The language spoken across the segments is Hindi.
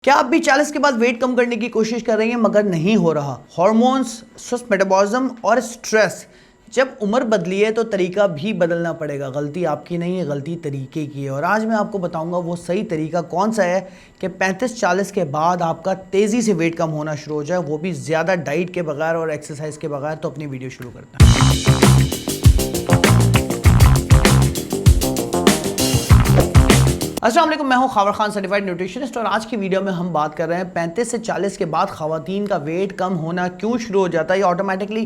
क्या आप भी 40 के बाद वेट कम करने की कोशिश कर रही हैं मगर नहीं हो रहा? हार्मोन्स, सुस्त मेटाबॉलिज्म और स्ट्रेस। जब उम्र बदली है तो तरीका भी बदलना पड़ेगा। गलती आपकी नहीं है, गलती तरीके की है। और आज मैं आपको बताऊंगा वो सही तरीका कौन सा है कि 35-40 के बाद आपका तेज़ी से वेट कम होना शुरू हो जाए, वो भी ज़्यादा डाइट के बगैर और एक्सरसाइज के बगैर। तो अपनी वीडियो शुरू करते हैं। अस्सलाम वालेकुम, मैं हूं खावर खान, सर्टिफाइड न्यूट्रिशनिस्ट। और आज की वीडियो में हम बात कर रहे हैं 35 से 40 के बाद ख़वातीन का वेट कम होना क्यों शुरू हो जाता है, या ऑटोमेटिकली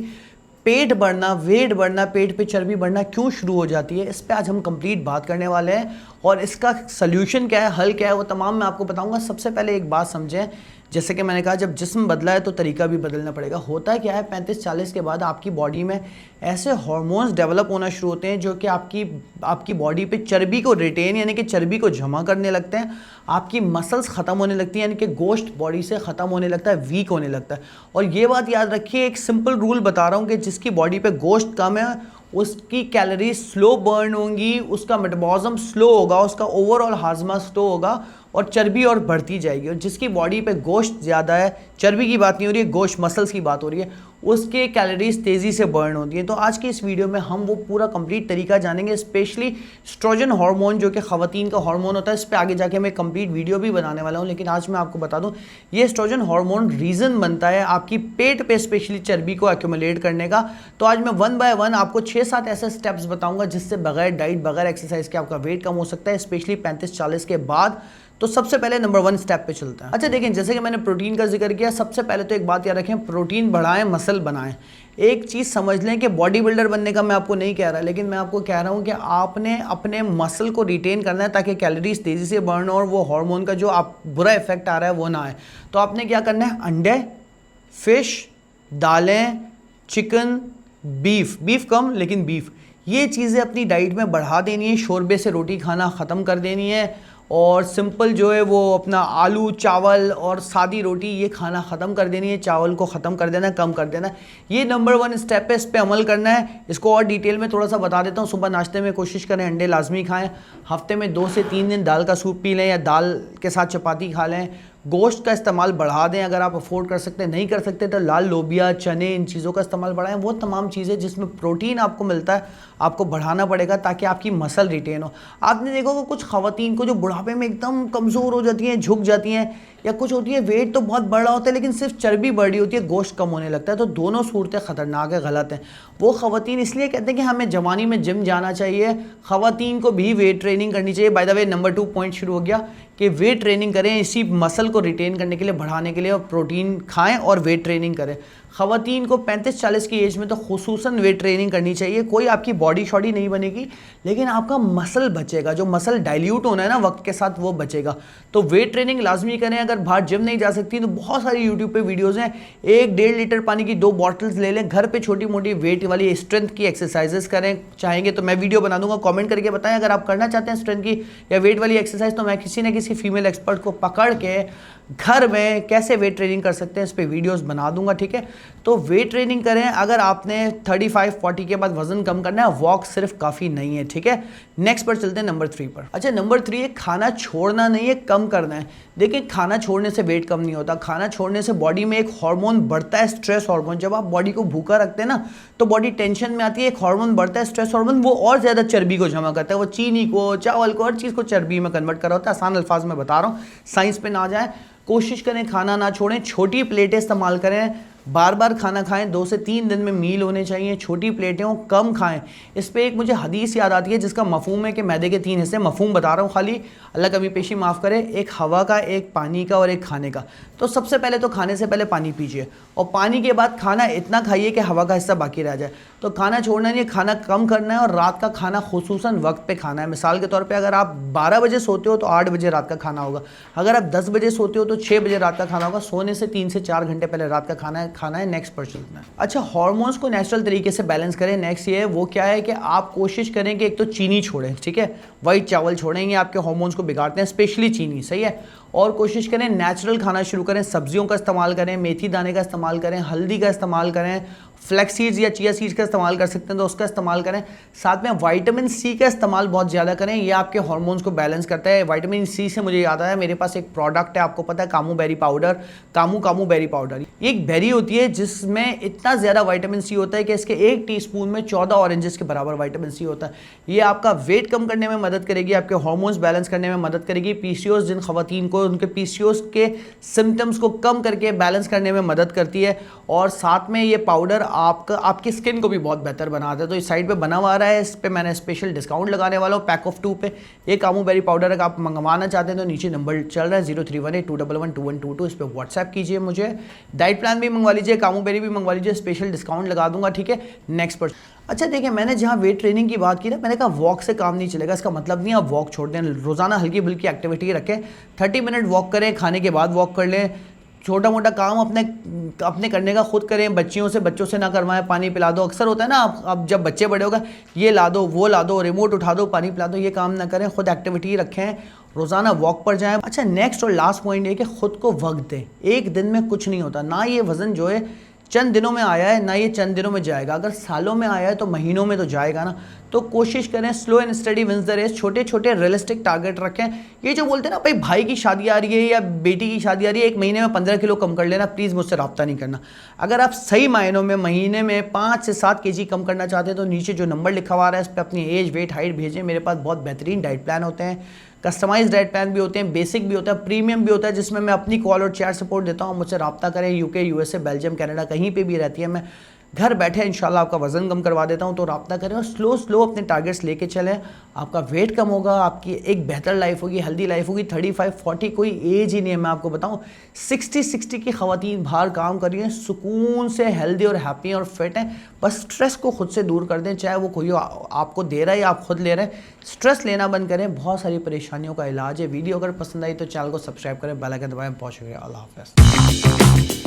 पेट बढ़ना, वेट बढ़ना, पेट पे चर्बी बढ़ना क्यों शुरू हो जाती है। इस पे आज हम कंप्लीट बात करने वाले हैं और इसका सल्यूशन क्या है, हल क्या है, वो तमाम मैं आपको बताऊंगा। सबसे पहले एक बात समझें, जैसे कि मैंने कहा जब जिस्म बदला है तो तरीका भी बदलना पड़ेगा। होता क्या है, 35-40 के बाद आपकी बॉडी में ऐसे हार्मोन्स डेवलप होना शुरू होते हैं जो कि आपकी बॉडी पे चर्बी को रिटेन यानी कि चर्बी को जमा करने लगते हैं। आपकी मसल्स ख़त्म होने लगती हैं, यानी कि गोश्त बॉडी से ख़त्म होने लगता है, वीक होने लगता है। और ये बात याद रखिए, एक सिंपल रूल बता रहा हूँ कि जिसकी बॉडी पे गोश्त कम है उसकी कैलोरीज स्लो बर्न होंगी, उसका मेटाबॉलिज्म स्लो होगा, उसका ओवरऑल हाजमा स्लो होगा और चर्बी और बढ़ती जाएगी। और जिसकी बॉडी पे गोश्त ज़्यादा है, चर्बी की बात नहीं हो रही है, गोश्त मसल्स की बात हो रही है, उसके कैलोरीज तेज़ी से बर्न होती हैं। तो आज की इस वीडियो में हम वो पूरा कंप्लीट तरीका जानेंगे, स्पेशली एस्ट्रोजन हार्मोन जो कि ख़वातीन का हार्मोन होता है। इस पर आगे जाके मैं कंप्लीट वीडियो भी बनाने वाला हूँ, लेकिन आज मैं आपको बता दूँ ये एस्ट्रोजन हार्मोन रीज़न बनता है आपकी पेट पे स्पेशली चर्बी को एक्यूमुलेट करने का। तो आज मैं 1 बाय 1 आपको 6-7 ऐसे स्टेप्स बताऊँगा जिससे बगैर डाइट, बगैर एक्सरसाइज के आपका वेट कम हो सकता है, स्पेशली 35-40 के बाद। तो सबसे पहले नंबर 1 स्टेप पे चलते हैं। अच्छा देखें, जैसे कि मैंने प्रोटीन का जिक्र किया, सबसे पहले तो एक बात याद रखें, प्रोटीन बढ़ाएं, मसल बनाएं। एक चीज़ समझ लें कि बॉडी बिल्डर बनने का मैं आपको नहीं कह रहा, लेकिन मैं आपको कह रहा हूँ कि आपने अपने मसल को रिटेन करना है ताकि कैलोरीज तेज़ी से बर्न हो और वो हार्मोन का जो आप बुरा इफेक्ट आ रहा है वो ना आए। तो आपने क्या करना है, अंडे, फिश, दालें, चिकन, बीफ कम लेकिन बीफ, ये चीज़ें अपनी डाइट में बढ़ा देनी है। शोरबे से रोटी खाना ख़त्म कर देनी है और सिंपल जो है वो अपना आलू, चावल और सादी रोटी ये खाना ख़त्म कर देनी है। चावल को ख़त्म कर देना है, कम कर देना है। ये नंबर 1 स्टेप है, इस पर अमल करना है। इसको और डिटेल में थोड़ा सा बता देता हूँ। सुबह नाश्ते में कोशिश करें अंडे लाजमी खाएं, हफ्ते में 2 से 3 दिन दाल का सूप पी लें या दाल के साथ चपाती खा लें। गोश्त का इस्तेमाल बढ़ा दें, अगर आप अफोर्ड कर सकते हैं। नहीं कर सकते तो लाल लोबिया, चने, इन चीज़ों का इस्तेमाल बढ़ाएं। वो तमाम चीज़ें जिसमें प्रोटीन आपको मिलता है आपको बढ़ाना पड़ेगा ताकि आपकी मसल रिटेन हो। आपने देखा होगा कुछ ख़वातीन को जो बुढ़ापे में एकदम कमज़ोर हो जाती हैं, झुक जाती हैं, या कुछ होती है वेट तो बहुत बढ़ रहा होता है लेकिन सिर्फ चर्बी बढ़ रही होती है, गोश्त कम होने लगता है। तो दोनों सूरतें ख़तरनाक है, गलत हैं। वो ख़वातीन इसलिए कहते हैं कि हमें जवानी में जिम जाना चाहिए, ख़वातीन को भी वेट ट्रेनिंग करनी चाहिए। By the way number 2 point शुरू हो गया कि वेट ट्रेनिंग करें, इसी मसल को रिटेन करने के लिए, बढ़ाने के लिए, और प्रोटीन खाएं और वेट ट्रेनिंग करें। ख़वातीन को 35-40 की एज में तो खुसूसन वेट ट्रेनिंग करनी चाहिए। कोई आपकी बॉडी शॉडी नहीं बनेगी लेकिन आपका मसल बचेगा, जो मसल डाइल्यूट होना है ना वक्त के साथ वो बचेगा। तो वेट ट्रेनिंग लाजमी करें। अगर बाहर जिम नहीं जा सकती तो बहुत सारी यूट्यूब पे वीडियोज़ हैं। 1-1.5 लीटर पानी की 2 बॉटल्स ले लें, घर पे छोटी मोटी वेट वाली स्ट्रेंथ की एक्सरसाइजेस करें। चाहेंगे तो मैं वीडियो बना दूंगा, कमेंट करके बताएं अगर आप करना चाहते हैं स्ट्रेंथ की या वेट वाली एक्सरसाइज। तो मैं किसी न किसी फीमेल एक्सपर्ट को पकड़ के घर में कैसे वेट ट्रेनिंग कर सकते हैं इस पर वीडियोस बना दूंगा, ठीक है। तो वेट ट्रेनिंग करें। अगर आपने 35-40 के बाद वजन कम करना है, वॉक सिर्फ काफ़ी नहीं है, ठीक है। नेक्स्ट पर चलते हैं नंबर 3 पर। अच्छा, नंबर 3 है खाना छोड़ना नहीं है, कम करना है। देखिए, खाना छोड़ने से वेट कम नहीं होता। खाना छोड़ने से बॉडी में एक हार्मोन बढ़ता है, स्ट्रेस हार्मोन। जब आप बॉडी को भूखा रखते हैं ना तो बॉडी टेंशन में आती है, एक हार्मोन बढ़ता है, स्ट्रेस हार्मोन, वो और ज़्यादा चर्बी को जमा करता है। वो चीनी को, चावल को, हर चीज़ को चर्बी में कन्वर्ट कर रहा होता है। आसान अल्फाज में बता रहा हूँ, साइंस पे ना जाए। कोशिश करें खाना ना छोड़ें, छोटी प्लेटें इस्तेमाल करें, बार बार खाना खाएं। 2 से 3 दिन में मील होने चाहिए, छोटी प्लेटें हो, कम खाएं। इस पे एक मुझे हदीस याद आती है जिसका मफहूम है कि मैदे के 3 हिस्से, मफहूम बता रहा हूँ खाली, अल्लाह कभी पेशी माफ़ करे, एक हवा का, एक पानी का और एक खाने का। तो सबसे पहले तो खाने से पहले पानी पीजिए और पानी के बाद खाना इतना खाइए कि हवा का हिस्सा बाकी रह जाए। तो खाना छोड़ना नहीं है, खाना कम करना है और रात का खाना खुसूसन वक्त पे खाना है। मिसाल के तौर पे अगर आप 12 बजे सोते हो तो 8 बजे रात का खाना होगा। अगर आप 10 बजे सोते हो तो 6 बजे रात का खाना होगा। सोने से 3 से 4 घंटे पहले रात का खाना है। नेक्स्ट पर चलना है। अच्छा, हार्मोन्स को नेचुरल तरीके से बैलेंस करें। नेक्स्ट ये है, वो क्या है कि आप कोशिश करें कि एक तो चीनी छोड़ें, ठीक है। वाइट चावल छोड़ेंगे, आपके हार्मोन्स को बिगाड़ते हैं, स्पेशली चीनी, सही है। और कोशिश करें नेचुरल खाना शुरू करें, सब्जियों का इस्तेमाल करें, मेथी दाने का इस्तेमाल करें, हल्दी का इस्तेमाल करें, फ्लैक्स सीड्स या चिया सीड्स का इस्तेमाल कर सकते हैं तो उसका इस्तेमाल करें। साथ में विटामिन सी का इस्तेमाल बहुत ज़्यादा करें, ये आपके हार्मोन्स को बैलेंस करता है। विटामिन सी से मुझे याद आया, मेरे पास एक प्रोडक्ट है, आपको पता है, camu berry powder, camu berry powder. ये एक बेरी होती है जिसमें इतना ज़्यादा विटामिन सी होता है कि इसके 1 टीस्पून में 14 ऑरेंजेस के बराबर विटामिन सी होता है। ये आपका वेट कम करने में मदद करेगी, आपके हार्मोन्स बैलेंस करने में मदद करेगी, पीसीओएस जिन खवातीन को उनके पीसीओएस के सिम्टम्स को कम करके बैलेंस करने में मदद करती है। और साथ में ये पाउडर आपकी स्किन को भी बहुत बेहतर बनाता है। तो इस साइड पे बना हुआ रहा है, इस पे मैंने स्पेशल डिस्काउंट लगाने वाला हूँ पैक ऑफ 2 पे। ये कामू बेरी पाउडर अगर आप मंगवाना चाहते हैं तो नीचे नंबर चल रहा है 0318212122, इस पे व्हाट्सएप कीजिए मुझे। डाइट प्लान भी मंगवा लीजिए, कामू बेरी भी मंगवा लीजिए, स्पेशल डिस्काउंट लगा दूंगा, ठीक है। नेक्स्ट पर अच्छा देखिए, मैंने जहाँ वेट ट्रेनिंग की बात की ना, मैंने कहा वॉक से काम नहीं चलेगा। इसका मतलब नहीं आप वॉक छोड़ दें, रोज़ाना हल्की फुल्की एक्टिविटी रखें, 30 मिनट वॉक करें, खाने के बाद वॉक कर लें, छोटा मोटा काम अपने करने का खुद करें, बच्चों से ना करवाएं, पानी पिला दो। अक्सर होता है ना, अब जब बच्चे बड़े हो गए, ये ला दो, वो ला दो, रिमोट उठा दो, पानी पिला दो, ये काम ना करें, खुद एक्टिविटी रखें, रोज़ाना वॉक पर जाएं। अच्छा नेक्स्ट और लास्ट पॉइंट ये कि खुद को वक्त दें। एक दिन में कुछ नहीं होता, ना ये वज़न जो है चंद दिनों में आया है, ना ये चंद दिनों में जाएगा। अगर सालों में आया है तो महीनों में तो जाएगा ना। तो कोशिश करें slow and steady wins the race, छोटे छोटे रियलिस्टिक टारगेट रखें। ये जो बोलते हैं ना भाई की शादी आ रही है या बेटी की शादी आ रही है, 1 महीने में 15 किलो कम कर लेना, प्लीज़ मुझसे रब्ता नहीं करना। अगर आप सही मायनों में महीने में 5 से 7 kg कम करना चाहते हैं तो नीचे जो नंबर लिखा हुआ है इस पर अपनी एज, वेट, हाइट भेजें। मेरे पास बहुत बेहतरीन डाइट प्लान होते हैं, कस्टमाइज डाइट प्लान भी होते हैं, बेसिक भी होता है, प्रीमियम भी होता है, जिसमें मैं अपनी कॉल और चैट सपोर्ट देता हूँ। मुझसे रब्ता करें, यूके, यूएसए, बेल्जियम, कनाडा, कहीं पे भी रहती है, मैं घर बैठे इंशाल्लाह आपका वज़न कम करवा देता हूँ। तो रब्ता करें और स्लो अपने टारगेट्स लेके चलें, आपका वेट कम होगा, आपकी एक बेहतर लाइफ होगी, हेल्दी लाइफ होगी। 35-40 कोई एज ही नहीं है, मैं आपको बताऊँ 60 की ख़वातीन बाहर काम कर रही हैं, सुकून से हेल्दी और हैप्पी और फिट हैं। बस स्ट्रेस को खुद से दूर कर दें, चाहे वो कोई आपको दे रहा है या आप खुद ले रहे हैं। स्ट्रेस लेना बंद करें, बहुत सारी परेशानियों का इलाज है। वीडियो अगर पसंद आई तो चैनल को सब्सक्राइब करें, बेल आइकन दबाएं। बहुत शुक्रिया, अल्लाह हाफ़िज़।